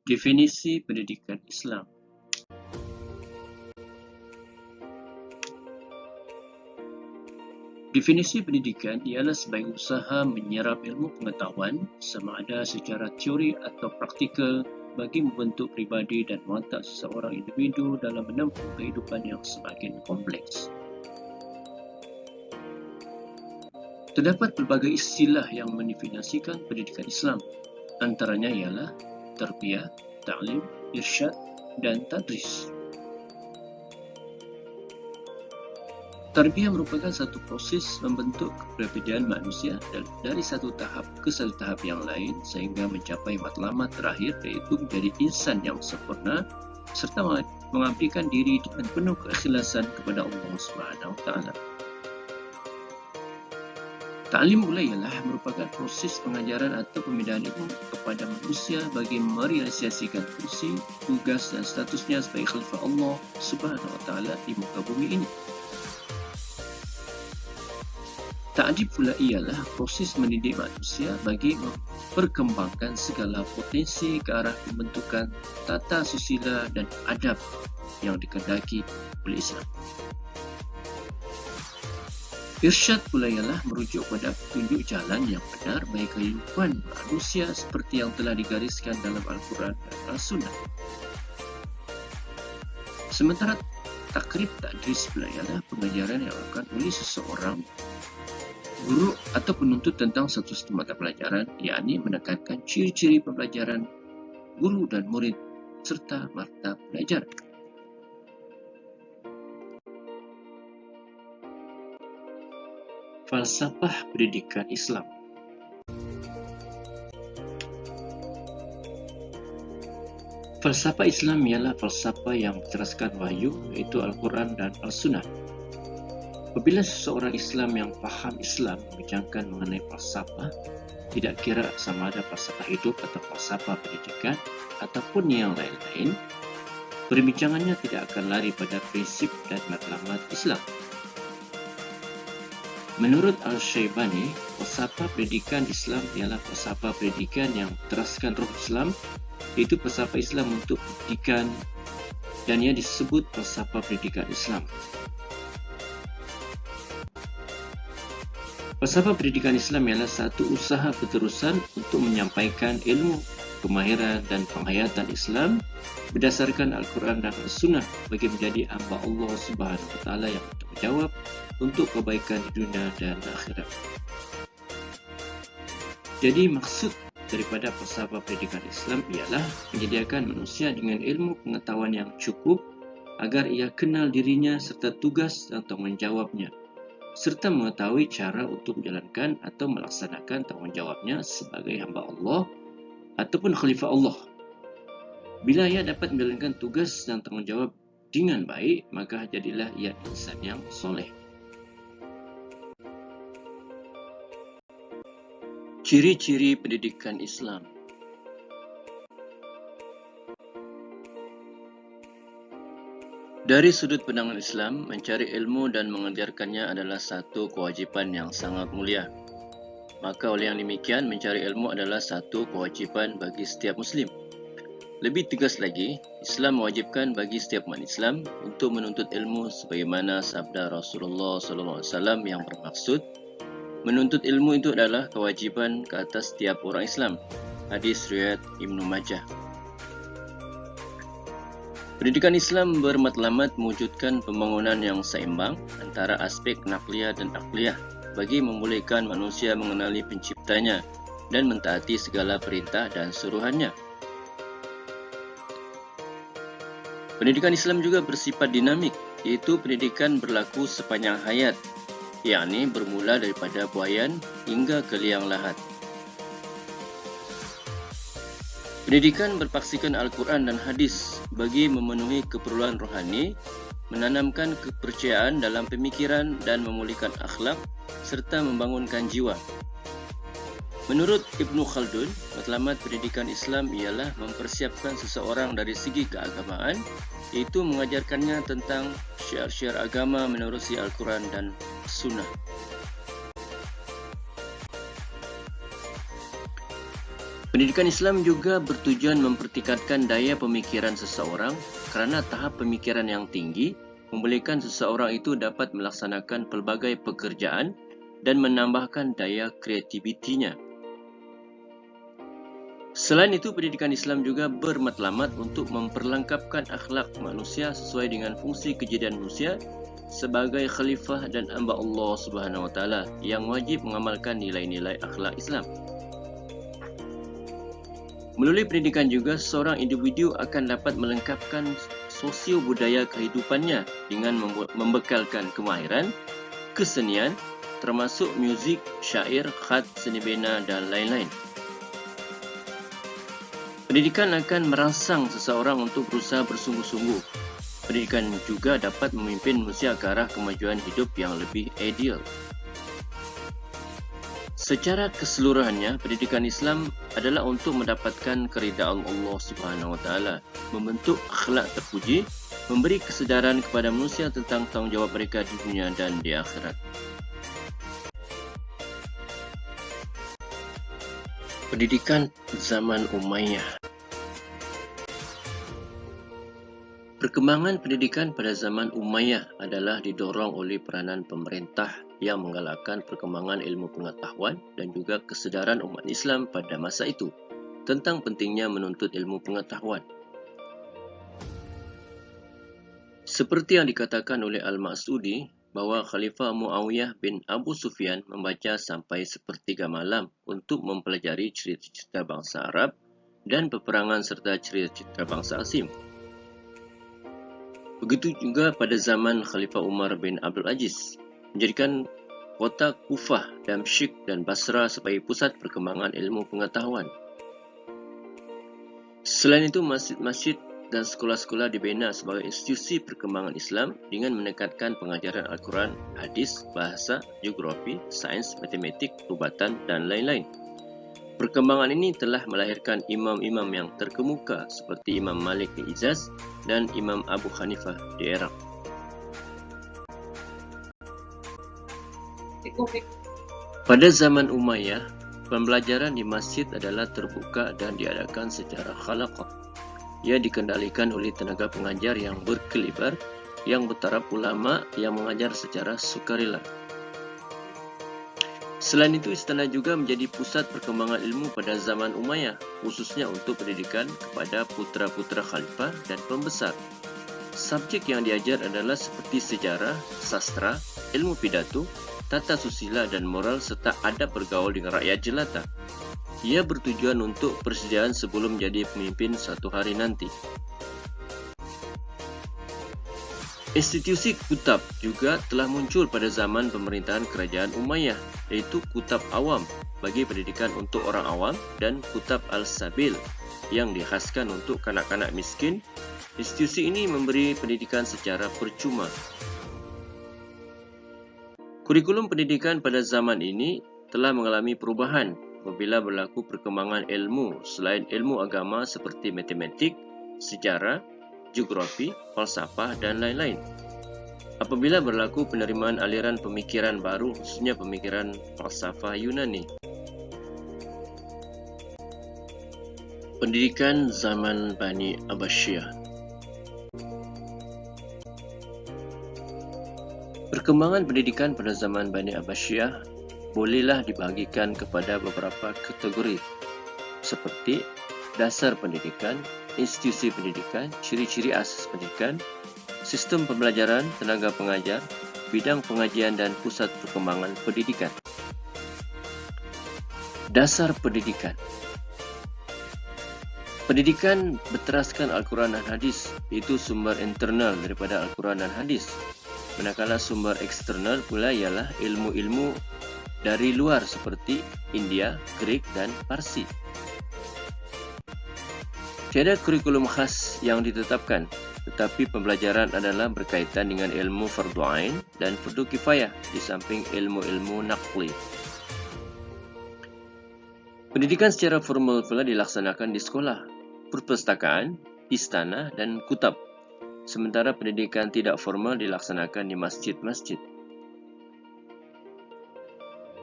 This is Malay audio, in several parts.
Definisi pendidikan Islam. Definisi pendidikan ialah sebagai usaha menyerap ilmu pengetahuan sama ada secara teori atau praktikal bagi membentuk pribadi dan watak seseorang individu dalam menempuh kehidupan yang semakin kompleks. Terdapat pelbagai istilah yang mendefinisikan pendidikan Islam. Antaranya ialah tarbiyah, ta'lim, irsyad, dan tadris. Tarbiyah merupakan satu proses membentuk kepribadian manusia dari satu tahap ke satu tahap yang lain sehingga mencapai matlamat terakhir, iaitu menjadi insan yang sempurna serta mengabdikan diri dengan penuh keikhlasan kepada Allah Subhanahu wa taala. Ta'lim pula ialah merupakan proses pengajaran atau pemindahan ilmu kepada manusia bagi merealisasikan fungsi, tugas dan statusnya sebagai khalifah Allah Subhanahu wa taala di muka bumi ini. Ta'dib pula ialah proses mendidik manusia bagi memperkembangkan segala potensi ke arah pembentukan tata susila dan adab yang dikehendaki oleh Islam. Irsyad pula ialah merujuk pada petunjuk jalan yang benar bagi kehidupan manusia seperti yang telah digariskan dalam Al-Quran dan As-Sunnah. Sementara takrib tadris pula ialah pengajaran yang dilakukan oleh seseorang guru atau penuntut tentang satu mata pelajaran, yakni menekankan ciri-ciri pembelajaran guru dan murid serta mata pelajaran. Falsafah pendidikan Islam. Falsafah Islam ialah falsafah yang berteraskan wahyu, iaitu Al-Quran dan Al-Sunnah. Apabila seseorang Islam yang faham Islam membincangkan mengenai falsafah, tidak kira sama ada falsafah hidup atau falsafah pendidikan ataupun yang lain-lain, perbincangannya tidak akan lari pada prinsip dan matlamat Islam. Menurut Al-Syaibani, falsafah pendidikan Islam ialah falsafah pendidikan yang berteraskan roh Islam, iaitu falsafah Islam untuk pendidikan, dan ia disebut falsafah pendidikan Islam. Falsafah pendidikan Islam ialah satu usaha berterusan untuk menyampaikan ilmu, kemahiran dan penghayatan Islam berdasarkan Al-Quran dan As-Sunnah bagi menjadi hamba Allah Subhanahu wa taala yang bertanggungjawab untuk kebaikan di dunia dan akhirat. Jadi maksud daripada falsafah pendidikan Islam ialah menyediakan manusia dengan ilmu pengetahuan yang cukup agar ia kenal dirinya serta tugas dan tanggungjawabnya, serta mengetahui cara untuk menjalankan atau melaksanakan tanggungjawabnya sebagai hamba Allah ataupun khalifah Allah. Bila ia dapat menjalankan tugas dan tanggungjawab dengan baik, maka jadilah ia insan yang soleh. Ciri-ciri pendidikan Islam. Dari sudut pandangan Islam, mencari ilmu dan mengajarkannya adalah satu kewajiban yang sangat mulia. Maka oleh yang demikian, mencari ilmu adalah satu kewajiban bagi setiap Muslim. Lebih tegas lagi, Islam mewajibkan bagi setiap umat Islam untuk menuntut ilmu sebagaimana sabda Rasulullah SAW yang bermaksud, menuntut ilmu itu adalah kewajiban ke atas setiap orang Islam. Hadis riwayat Ibnu Majah. Pendidikan Islam bermatlamat mewujudkan pembangunan yang seimbang antara aspek nakliyah dan akliyah bagi membolehkan manusia mengenali penciptanya dan mentaati segala perintah dan suruhannya. Pendidikan Islam juga bersifat dinamik, iaitu pendidikan berlaku sepanjang hayat, yakni bermula daripada buayan hingga ke liang lahat. Pendidikan berpaksikan Al-Quran dan Hadis bagi memenuhi keperluan rohani, menanamkan kepercayaan dalam pemikiran dan memulihkan akhlak, serta membangunkan jiwa. Menurut Ibnu Khaldun, matlamat pendidikan Islam ialah mempersiapkan seseorang dari segi keagamaan, iaitu mengajarkannya tentang syiar-syiar agama menerusi Al-Quran dan Sunnah. Pendidikan Islam juga bertujuan mempertingkatkan daya pemikiran seseorang kerana tahap pemikiran yang tinggi membolehkan seseorang itu dapat melaksanakan pelbagai pekerjaan dan menambahkan daya kreativitinya. Selain itu, pendidikan Islam juga bermatlamat untuk memperlengkapkan akhlak manusia sesuai dengan fungsi kejadian manusia sebagai khalifah dan hamba Allah Subhanahu Wa Taala yang wajib mengamalkan nilai-nilai akhlak Islam. Melalui pendidikan juga, seorang individu akan dapat melengkapkan sosio budaya kehidupannya dengan membekalkan kemahiran, kesenian, termasuk muzik, syair, khat, seni bina dan lain-lain. Pendidikan akan merangsang seseorang untuk berusaha bersungguh-sungguh. Pendidikan juga dapat memimpin manusia ke arah kemajuan hidup yang lebih ideal. Secara keseluruhannya, pendidikan Islam adalah untuk mendapatkan keridaan Allah Subhanahu Wa Taala, membentuk akhlak terpuji, memberi kesedaran kepada manusia tentang tanggungjawab mereka di dunia dan di akhirat. Pendidikan zaman Umayyah. Perkembangan pendidikan pada zaman Umayyah adalah didorong oleh peranan pemerintah yang menggalakkan perkembangan ilmu pengetahuan dan juga kesedaran umat Islam pada masa itu tentang pentingnya menuntut ilmu pengetahuan. Seperti yang dikatakan oleh Al-Mas'udi, bahawa Khalifah Muawiyah bin Abu Sufyan membaca sampai sepertiga malam untuk mempelajari cerita-cerita bangsa Arab dan peperangan serta cerita-cerita bangsa asing. Begitu juga pada zaman Khalifah Umar bin Abdul Aziz, menjadikan kota Kufah, Damsyik dan Basra sebagai pusat perkembangan ilmu pengetahuan. Selain itu, masjid-masjid dan sekolah-sekolah dibina sebagai institusi perkembangan Islam dengan meningkatkan pengajaran Al-Quran, hadis, bahasa, geografi, sains, matematik, perubatan dan lain-lain. Perkembangan ini telah melahirkan imam-imam yang terkemuka seperti Imam Malik di Hijaz dan Imam Abu Hanifah di Iraq. Pada zaman Umayyah, pembelajaran di masjid adalah terbuka dan diadakan secara khalaqah. Ia dikendalikan oleh tenaga pengajar yang berkelibar, yang bertaraf ulama yang mengajar secara sukarela. Selain itu, istana juga menjadi pusat perkembangan ilmu pada zaman Umayyah, khususnya untuk pendidikan kepada putra-putra khalifah dan pembesar. Subjek yang diajar adalah seperti sejarah, sastra, ilmu pidato, tata susila dan moral serta adab bergaul dengan rakyat jelata. Ia bertujuan untuk persediaan sebelum menjadi pemimpin suatu hari nanti. Institusi kutab juga telah muncul pada zaman pemerintahan kerajaan Umayyah, iaitu kutab awam bagi pendidikan untuk orang awam dan kutab al-sabil yang dikhaskan untuk kanak-kanak miskin. Institusi ini memberi pendidikan secara percuma. Kurikulum pendidikan pada zaman ini telah mengalami perubahan apabila berlaku perkembangan ilmu selain ilmu agama seperti matematik, sejarah, geografi, falsafah dan lain-lain. Apabila berlaku penerimaan aliran pemikiran baru, khususnya pemikiran falsafah Yunani. Pendidikan zaman Bani Abbasiyah. Perkembangan pendidikan pada zaman Bani Abbasiyah bolehlah dibahagikan kepada beberapa kategori seperti dasar pendidikan, institusi pendidikan, ciri-ciri asas pendidikan, sistem pembelajaran, tenaga pengajar, bidang pengajian dan pusat perkembangan pendidikan. Dasar pendidikan. Pendidikan berteraskan Al-Quran dan Hadis, iaitu sumber internal daripada Al-Quran dan Hadis. Manakala sumber eksternal pula ialah ilmu-ilmu dari luar seperti India, Greek dan Parsi. Tiada kurikulum khas yang ditetapkan, tetapi pembelajaran adalah berkaitan dengan ilmu fardu ain dan fardu kifayah di samping ilmu-ilmu naqli. Pendidikan secara formal pula dilaksanakan di sekolah, perpustakaan, istana dan kutab. Sementara pendidikan tidak formal dilaksanakan di masjid-masjid.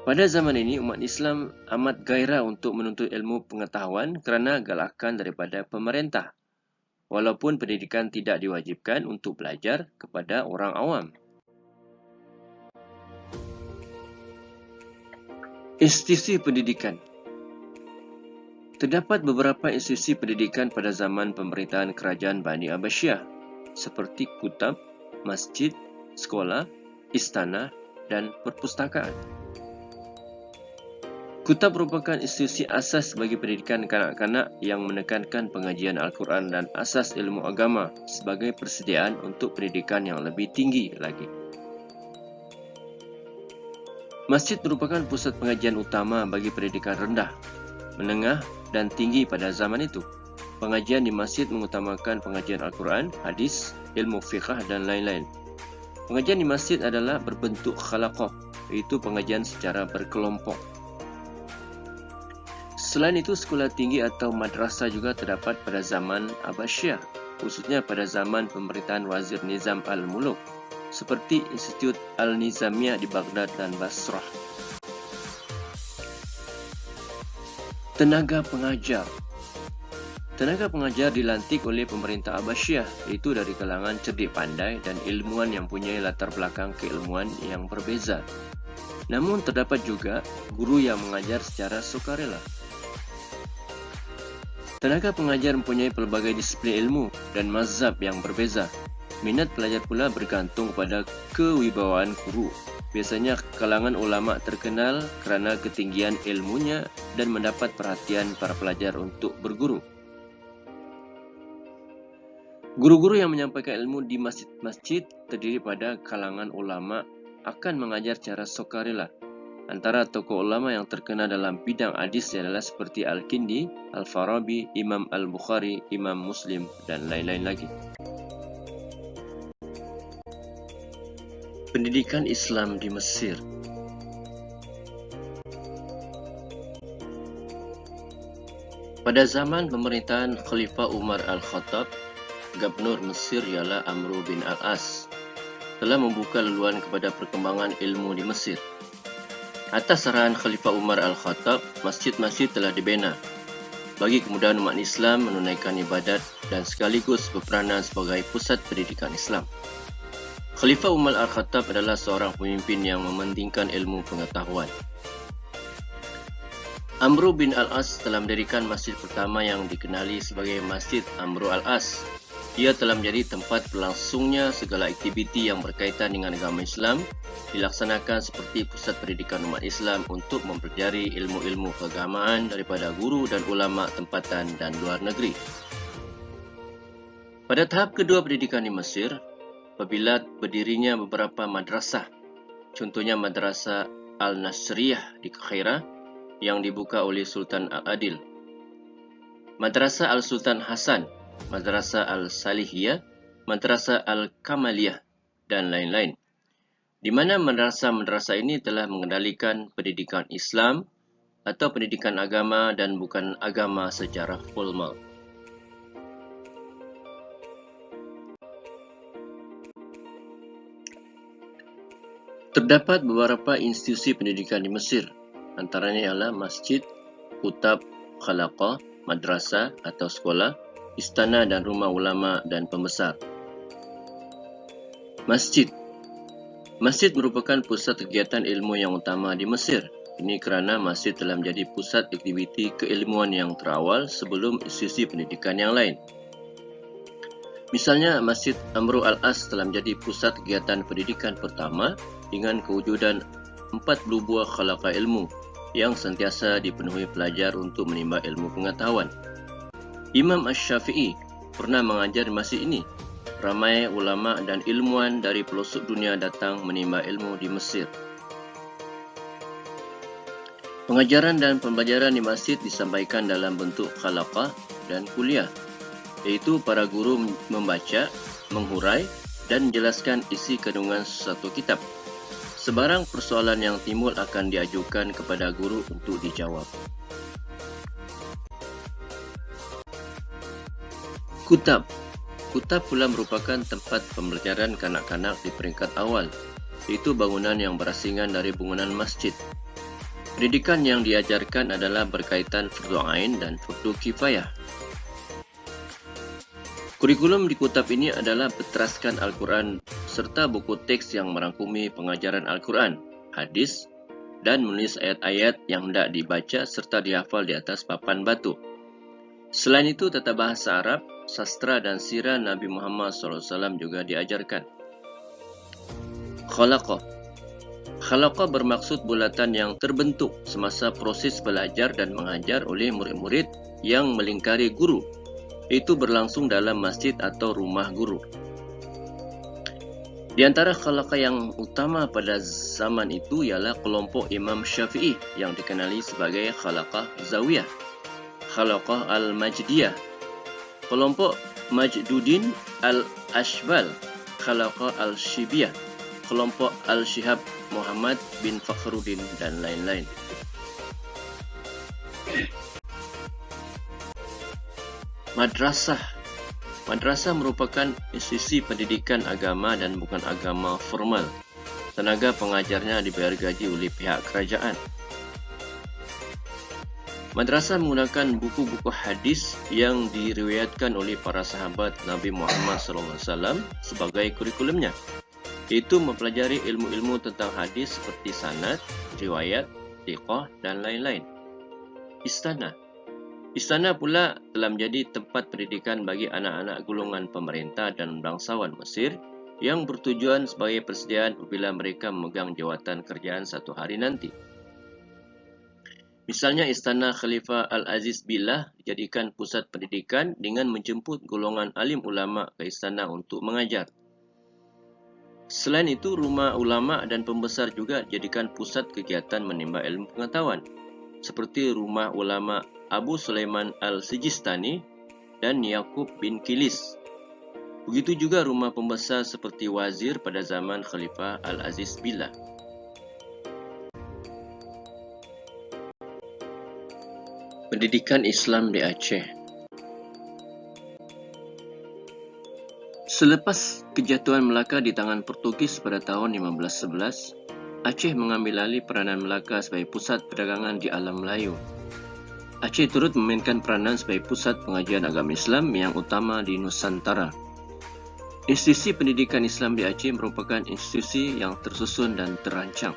Pada zaman ini, umat Islam amat gairah untuk menuntut ilmu pengetahuan kerana galakan daripada pemerintah, walaupun pendidikan tidak diwajibkan untuk belajar kepada orang awam. Institusi pendidikan. Terdapat beberapa institusi pendidikan pada zaman pemerintahan kerajaan Bani Abbasiyah, seperti kutab, masjid, sekolah, istana, dan perpustakaan. Kutab merupakan institusi asas bagi pendidikan kanak-kanak yang menekankan pengajian Al-Quran dan asas ilmu agama sebagai persediaan untuk pendidikan yang lebih tinggi lagi. Masjid merupakan pusat pengajian utama bagi pendidikan rendah, menengah dan tinggi pada zaman itu. Pengajian di masjid mengutamakan pengajian Al-Quran, hadis, ilmu fiqh dan lain-lain. Pengajian di masjid adalah berbentuk khalaqah, iaitu pengajian secara berkelompok. Selain itu, sekolah tinggi atau madrasah juga terdapat pada zaman Abbasiyah, khususnya pada zaman pemerintahan Wazir Nizam Al-Muluk, seperti Institut Al-Nizamiyah di Baghdad dan Basrah. Tenaga pengajar. Tenaga pengajar dilantik oleh pemerintah Abbasiyah, iaitu dari kalangan cerdik pandai dan ilmuwan yang punya latar belakang keilmuan yang berbeza. Namun terdapat juga guru yang mengajar secara sukarela. Tenaga pengajar mempunyai pelbagai disiplin ilmu dan mazhab yang berbeza. Minat pelajar pula bergantung kepada kewibawaan guru. Biasanya kalangan ulama terkenal kerana ketinggian ilmunya dan mendapat perhatian para pelajar untuk berguru. Guru-guru yang menyampaikan ilmu di masjid-masjid terdiri pada kalangan ulama akan mengajar secara sukarela. Antara tokoh ulama yang terkenal dalam bidang hadis adalah seperti Al-Kindi, Al-Farabi, Imam Al-Bukhari, Imam Muslim dan lain-lain lagi. Pendidikan Islam di Mesir. Pada zaman pemerintahan Khalifah Umar Al-Khattab, Gubernur Mesir ialah Amru bin Al-As telah membuka laluan kepada perkembangan ilmu di Mesir. Atas arahan Khalifah Umar Al-Khattab, masjid-masjid telah dibina bagi kemudahan umat Islam menunaikan ibadat dan sekaligus berperanan sebagai pusat pendidikan Islam. Khalifah Umar Al-Khattab adalah seorang pemimpin yang mementingkan ilmu pengetahuan. Amru bin Al-As telah mendirikan masjid pertama yang dikenali sebagai Masjid Amru Al-As. Ia telah menjadi tempat berlangsungnya segala aktiviti yang berkaitan dengan agama Islam, dilaksanakan seperti pusat pendidikan umat Islam untuk mempelajari ilmu-ilmu keagamaan daripada guru dan ulama tempatan dan luar negeri. Pada tahap kedua pendidikan di Mesir, apabila berdirinya beberapa madrasah, contohnya Madrasah Al-Nasriyah di Qaahirah yang dibuka oleh Sultan Al-Adil, Madrasah Al-Sultan Hasan, Madrasah Al-Salihiyah, Madrasah Al-Kamaliyah dan lain-lain, di mana madrasah-madrasah ini telah mengendalikan pendidikan Islam atau pendidikan agama dan bukan agama secara formal. Terdapat beberapa institusi pendidikan di Mesir, antaranya ialah masjid, kutab, khalaqah, madrasah atau sekolah, istana dan rumah ulama dan pembesar. Masjid. Masjid merupakan pusat kegiatan ilmu yang utama di Mesir. Ini kerana masjid telah menjadi pusat aktiviti keilmuan yang terawal sebelum institusi pendidikan yang lain. Misalnya, Masjid Amru Al-As telah menjadi pusat kegiatan pendidikan pertama dengan kewujudan 40 buah khalaqah ilmu yang sentiasa dipenuhi pelajar untuk menimba ilmu pengetahuan. Imam Asy-Syafi'i pernah mengajar di masjid ini. Ramai ulama dan ilmuwan dari pelosok dunia datang menimba ilmu di Mesir. Pengajaran dan pembelajaran di masjid disampaikan dalam bentuk khalaqah dan kuliah, iaitu para guru membaca, menghurai dan menjelaskan isi kandungan suatu kitab. Sebarang persoalan yang timbul akan diajukan kepada guru untuk dijawab. Kutab. Kutab pula merupakan tempat pembelajaran kanak-kanak di peringkat awal, iaitu bangunan yang berasingan dari bangunan masjid. Pendidikan yang diajarkan adalah berkaitan fardu ain dan fardu kifayah. Kurikulum di kitab ini adalah berteraskan Al-Quran serta buku teks yang merangkumi pengajaran Al-Quran, hadis, dan menulis ayat-ayat yang hendak dibaca serta dihafal di atas papan batu. Selain itu, tata bahasa Arab, sastra dan sirah Nabi Muhammad SAW juga diajarkan. Khalaqah. Khalaqah bermaksud bulatan yang terbentuk semasa proses belajar dan mengajar oleh murid-murid yang melingkari guru. Itu berlangsung dalam masjid atau rumah guru. Di antara khalaqah yang utama pada zaman itu ialah kelompok Imam Syafi'i yang dikenali sebagai khalaqah Zawiyah, khalaqah Al-Majdiyah, kelompok Majduddin Al-Ashbal, khalaqah Al-Shibiyah, kelompok Al-Shihab Muhammad bin Fakhruddin, dan lain-lain. Madrasah. Madrasah merupakan institusi pendidikan agama dan bukan agama formal. Tenaga pengajarnya dibayar gaji oleh pihak kerajaan. Madrasah menggunakan buku-buku hadis yang diriwayatkan oleh para sahabat Nabi Muhammad SAW sebagai kurikulumnya, iaitu mempelajari ilmu-ilmu tentang hadis seperti sanad, riwayat, thiqah, dan lain-lain. Istana. Istana pula telah menjadi tempat pendidikan bagi anak-anak golongan pemerintah dan bangsawan Mesir yang bertujuan sebagai persediaan apabila mereka memegang jawatan kerajaan satu hari nanti. Misalnya, Istana Khalifah Al-Aziz Billah dijadikan pusat pendidikan dengan menjemput golongan alim ulama ke istana untuk mengajar. Selain itu, rumah ulama dan pembesar juga dijadikan pusat kegiatan menimba ilmu pengetahuan, seperti rumah ulama Abu Sulaiman Al-Sijistani dan Yaqub bin Kilis. Begitu juga rumah pembesar seperti wazir pada zaman Khalifah Al-Aziz Billah. Pendidikan Islam di Aceh. Selepas kejatuhan Melaka di tangan Portugis pada tahun 1511, Aceh mengambil alih peranan Melaka sebagai pusat perdagangan di alam Melayu. Aceh turut memainkan peranan sebagai pusat pengajian agama Islam yang utama di Nusantara. Institusi pendidikan Islam di Aceh merupakan institusi yang tersusun dan terancang.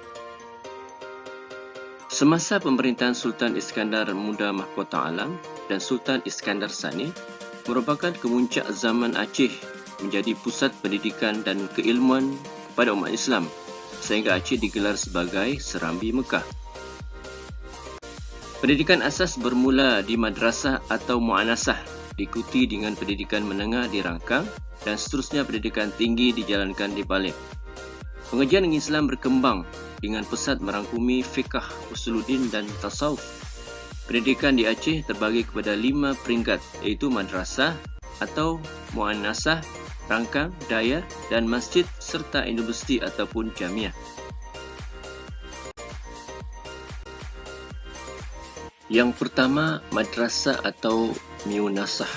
Semasa pemerintahan Sultan Iskandar Muda Mahkota Alam dan Sultan Iskandar Sani, merupakan kemuncak zaman Aceh menjadi pusat pendidikan dan keilmuan kepada umat Islam, sehingga Aceh digelar sebagai Serambi Mekah. Pendidikan asas bermula di madrasah atau mu'anasah, diikuti dengan pendidikan menengah di Rangkang, dan seterusnya pendidikan tinggi dijalankan di Balek. Pengajian Islam berkembang dengan pesat merangkumi fiqh, usuluddin, dan tasawuf. Pendidikan di Aceh terbagi kepada 5 peringkat, iaitu madrasah atau mu'anasah, Rangkang, Daya, dan masjid serta universiti ataupun jamiah. Yang pertama, madrasah atau miunasah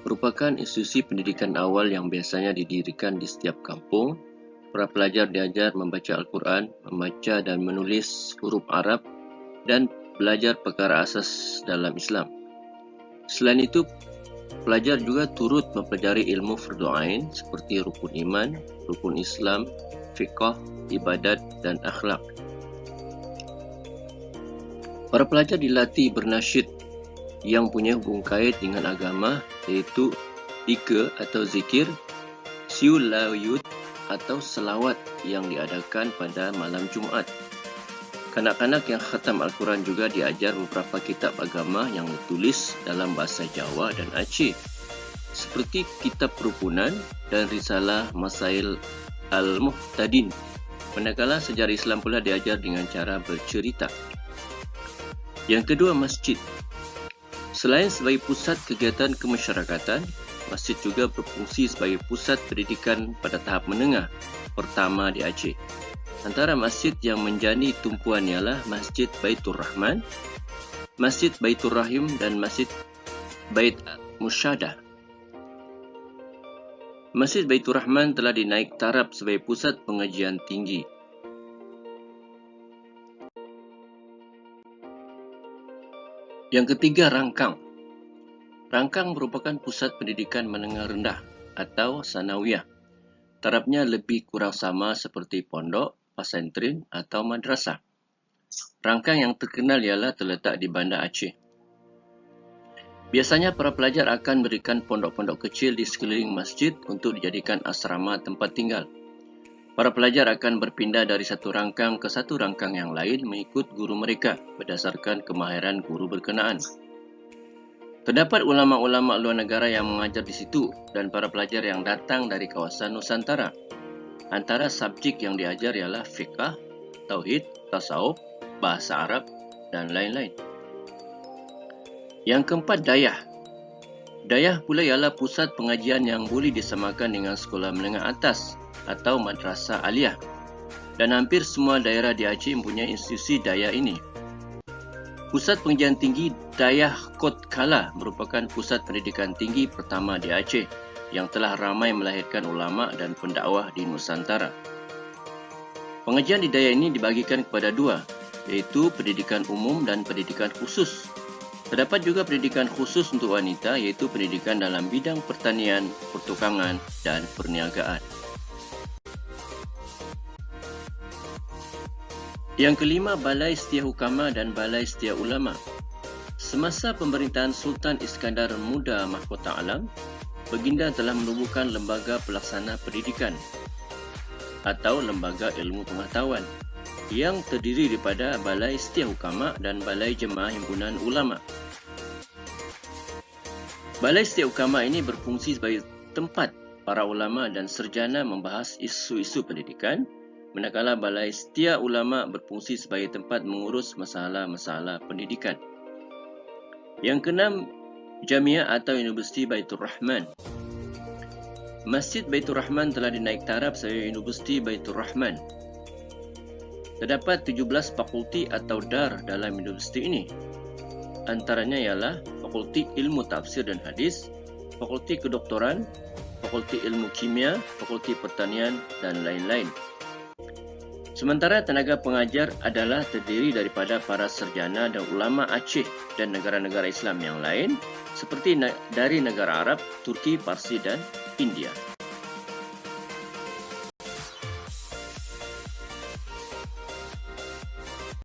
merupakan institusi pendidikan awal yang biasanya didirikan di setiap kampung. Para pelajar diajar membaca Al-Quran, membaca dan menulis huruf Arab, dan belajar perkara asas dalam Islam. Selain itu, pelajar juga turut mempelajari ilmu fardu ain seperti rukun iman, rukun Islam, fiqh, ibadat, dan akhlak. Para pelajar dilatih bernasyid yang punya hubung kait dengan agama, iaitu zikir atau zikir, siulawiyut atau selawat yang diadakan pada malam Jumaat. Kanak-kanak yang khatam Al-Quran juga diajar beberapa kitab agama yang ditulis dalam bahasa Jawa dan Aceh, seperti kitab Rukunan dan Risalah Masail Al-Muhtadin. Manakala sejarah Islam pula diajar dengan cara bercerita. Yang kedua, masjid. Selain sebagai pusat kegiatan kemasyarakatan, masjid juga berfungsi sebagai pusat pendidikan pada tahap menengah pertama di Aceh. Antara masjid yang menjadi tumpuan ialah Masjid Baitur Rahman, Masjid Baitur Rahim, dan Masjid Bait Musyadah. Masjid Baitur Rahman telah dinaik taraf sebagai pusat pengajian tinggi. Yang ketiga, rangkang. Rangkang merupakan pusat pendidikan menengah rendah atau sanawiyah. Tarafnya lebih kurang sama seperti pondok, pesantren atau madrasah. Rangkang yang terkenal ialah terletak di Bandar Aceh. Biasanya para pelajar akan berikan pondok-pondok kecil di sekeliling masjid untuk dijadikan asrama tempat tinggal. Para pelajar akan berpindah dari satu rangkang ke satu rangkang yang lain mengikut guru mereka berdasarkan kemahiran guru berkenaan. Terdapat ulama-ulama luar negara yang mengajar di situ dan para pelajar yang datang dari kawasan Nusantara. Antara subjek yang diajar ialah fiqh, tauhid, tasawuf, bahasa Arab dan lain-lain. Yang keempat, dayah. Dayah pula ialah pusat pengajian yang boleh disamakan dengan sekolah menengah atas atau madrasah aliyah. Dan hampir semua daerah di Aceh mempunyai institusi dayah ini. Pusat Pengajian Tinggi Dayah Kot Kala merupakan pusat pendidikan tinggi pertama di Aceh yang telah ramai melahirkan ulama dan pendakwah di Nusantara. Pengajian di dayah ini dibagikan kepada dua, iaitu pendidikan umum dan pendidikan khusus. Terdapat juga pendidikan khusus untuk wanita, iaitu pendidikan dalam bidang pertanian, pertukangan dan perniagaan. Yang kelima, Balai Setia Hukama dan Balai Setia Ulama. Semasa pemerintahan Sultan Iskandar Muda Mahkota Alam, Baginda telah menubuhkan Lembaga Pelaksana Pendidikan atau Lembaga Ilmu Pengetahuan yang terdiri daripada Balai Setia Hukama dan Balai Jemaah Himpunan Ulama. Balai Setia Hukama ini berfungsi sebagai tempat para ulama dan sarjana membahas isu-isu pendidikan, manakala Balai Setia Ulama berfungsi sebagai tempat mengurus masalah-masalah pendidikan. Yang keenam, Jamiah atau Universiti Baitur Rahman. Masjid Baitur Rahman telah dinaik taraf sebagai Universiti Baitur Rahman. Terdapat 17 fakulti atau dar dalam universiti ini. Antaranya ialah Fakulti Ilmu Tafsir dan Hadis, Fakulti Kedoktoran, Fakulti Ilmu Kimia, Fakulti Pertanian dan lain-lain. Sementara tenaga pengajar adalah terdiri daripada para sarjana dan ulama Aceh dan negara-negara Islam yang lain seperti dari negara Arab, Turki, Parsi dan India.